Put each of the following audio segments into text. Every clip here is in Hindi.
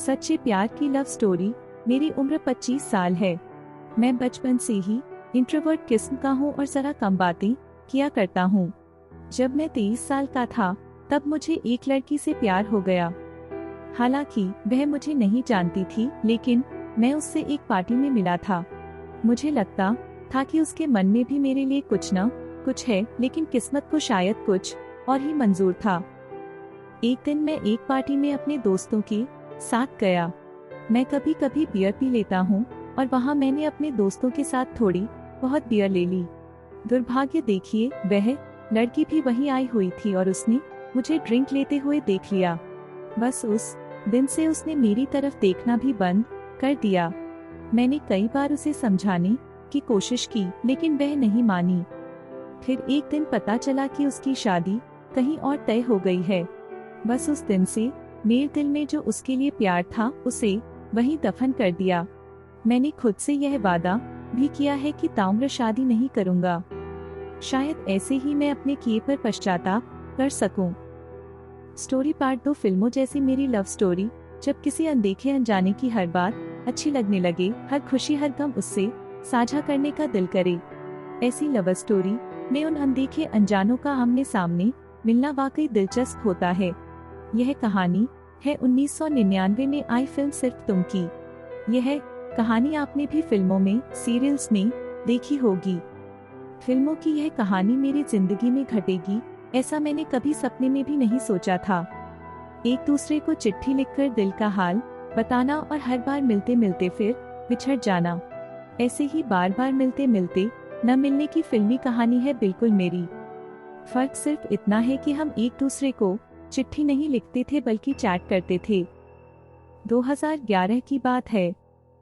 सच्चे प्यार की लव स्टोरी। मेरी उम्र 25 साल है। मैं बचपन से ही इंट्रोवर्ट किस्म का हूँ और जरा कम बातें किया करता हूँ। जब मैं 23 साल का था तब मुझे एक लड़की से प्यार हो गया। हालांकि वह मुझे नहीं जानती थी, लेकिन मैं उससे एक पार्टी में मिला था। मुझे लगता था कि उसके मन में भी मेरे लिए कुछ न कुछ है, लेकिन किस्मत को शायद कुछ और ही मंजूर था। एक दिन मैं एक पार्टी में अपने दोस्तों के साथ गया। मैं कभी कभी बियर पी लेता हूँ और वहाँ मैंने अपने दोस्तों के साथ थोड़ी बहुत बियर ले ली। दुर्भाग्य देखिए, वह लड़की भी वहीं आई हुई थी और उसने मुझे ड्रिंक लेते हुए देख लिया। बस उस दिन से उसने मेरी तरफ देखना भी बंद कर दिया। मैंने कई बार उसे समझाने की कोशिश की, लेकिन वह नहीं मानी। फिर एक दिन पता चला कि उसकी शादी कहीं और तय हो गई है। बस उस दिन से मेरे दिल में जो उसके लिए प्यार था उसे वहीं दफन कर दिया। मैंने खुद से यह वादा भी किया है कि ताउम्र शादी नहीं करूंगा। शायद ऐसे ही मैं अपने किए पर पश्चाताप कर सकूं। Story part 2। फिल्मों जैसी मेरी लव स्टोरी। जब किसी अनदेखे अनजाने की हर बात अच्छी लगने लगे, हर खुशी हर गम उससे साझा करने का दिल करे, ऐसी लव स्टोरी में उन अनदेखे अनजानों का आमने सामने मिलना वाकई दिलचस्प होता है। यह कहानी है 1999 में आई फिल्म सिर्फ तुम की। यह कहानी आपने भी फिल्मों में, सीरियल्स में देखी होगी। फिल्मों की यह कहानी मेरी जिंदगी में घटेगी, ऐसा मैंने कभी सपने में भी नहीं सोचा था। एक दूसरे को चिट्ठी लिखकर दिल का हाल बताना और हर बार मिलते मिलते फिर बिछड़ जाना, ऐसे ही बार बार मिलते मिलते न मिलने की फिल्मी कहानी है बिल्कुल मेरी। फर्क सिर्फ इतना है कि हम एक दूसरे को चिट्ठी नहीं लिखते थे बल्कि चैट करते थे। 2011 की बात है।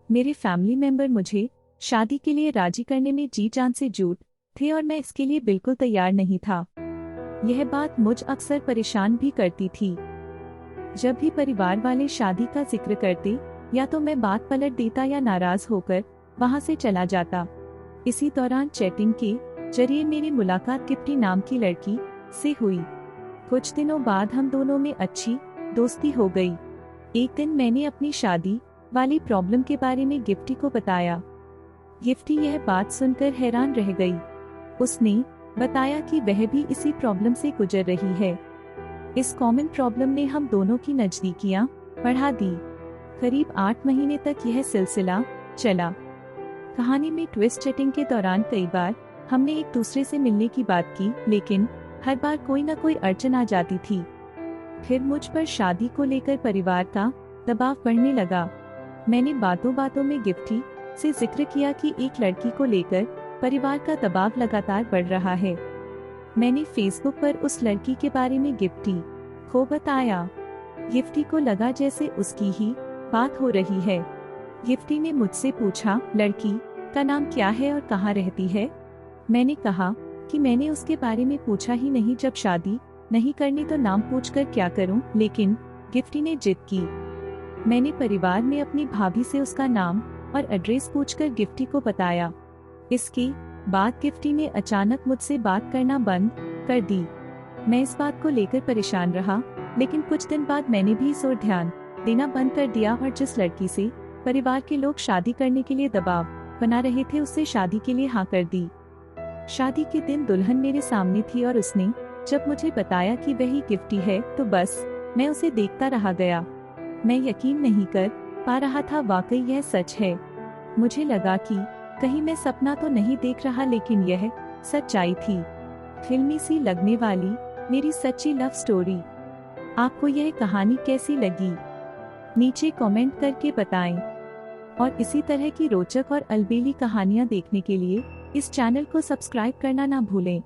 मेरे फैमिली मेंबर मुझे शादी के लिए राजी करने में जी जान से जुट थे और मैं इसके लिए बिल्कुल तैयार नहीं था। यह बात मुझ अक्सर परेशान भी करती थी। जब भी परिवार वाले शादी का जिक्र करते, या तो मैं बात पलट देता या नाराज होकर वहां से चला जाता। इसी दौरान चैटिंग के जरिए मेरी मुलाकात गिफ्टी नाम की लड़की से हुई। कुछ दिनों बाद हम दोनों में अच्छी दोस्ती हो गई। एक दिन मैंने अपनी शादी वाली प्रॉब्लम के बारे में गिफ्टी को बताया। गिफ्टी यह बात सुनकर हैरान रह गई। उसने बताया कि वह भी इसी प्रॉब्लम से गुजर रही है। इस कॉमन प्रॉब्लम ने हम दोनों की नजदीकियां बढ़ा दी। करीब 8 महीने तक यह सिलसिला चला। कहानी में ट्विस्ट, चैटिंग के दौरान कई बार हमने एक दूसरे से मिलने की बात की, लेकिन हर बार कोई न कोई अड़चन आ जाती थी। फिर मुझ पर शादी को लेकर परिवार का दबाव बढ़ने लगा। मैंने बातों बातों में गिफ्टी से जिक्र किया कि एक लड़की को लेकर परिवार का दबाव लगातार बढ़ रहा है। मैंने फेसबुक पर उस लड़की के बारे में गिफ्टी को बताया। गिफ्टी को लगा जैसे उसकी ही बात हो रही है। गिफ्टी ने मुझसे पूछा, लड़की का नाम क्या है और कहाँ रहती है? मैंने कहा कि मैंने उसके बारे में पूछा ही नहीं, जब शादी नहीं करनी तो नाम पूछकर क्या करूं? लेकिन गिफ्टी ने जिद की। मैंने परिवार में अपनी भाभी से उसका नाम और एड्रेस पूछकर गिफ्टी को बताया। इसके बाद गिफ्टी ने अचानक मुझसे बात करना बंद कर दी। मैं इस बात को लेकर परेशान रहा, लेकिन कुछ दिन बाद मैंने भी इस ओर ध्यान देना बंद कर दिया और जिस लड़की से परिवार के लोग शादी करने के लिए दबाव बना रहे थे, उससे शादी के लिए हाँ कर दी। शादी के दिन दुल्हन मेरे सामने थी और उसने जब मुझे बताया कि वही गिफ्टी है, तो बस मैं उसे देखता रह गया। मैं यकीन नहीं कर पा रहा था, वाकई यह सच है। मुझे लगा कि कहीं मैं सपना तो नहीं देख रहा, लेकिन यह सच्चाई थी। फिल्मी सी लगने वाली मेरी सच्ची लव स्टोरी। आपको यह कहानी कैसी लगी? नीचे कमेंट करके बताएं। और इसी तरह की रोचक और अलबेली कहानियां देखने के लिए इस चैनल को सब्सक्राइब करना ना भूलें।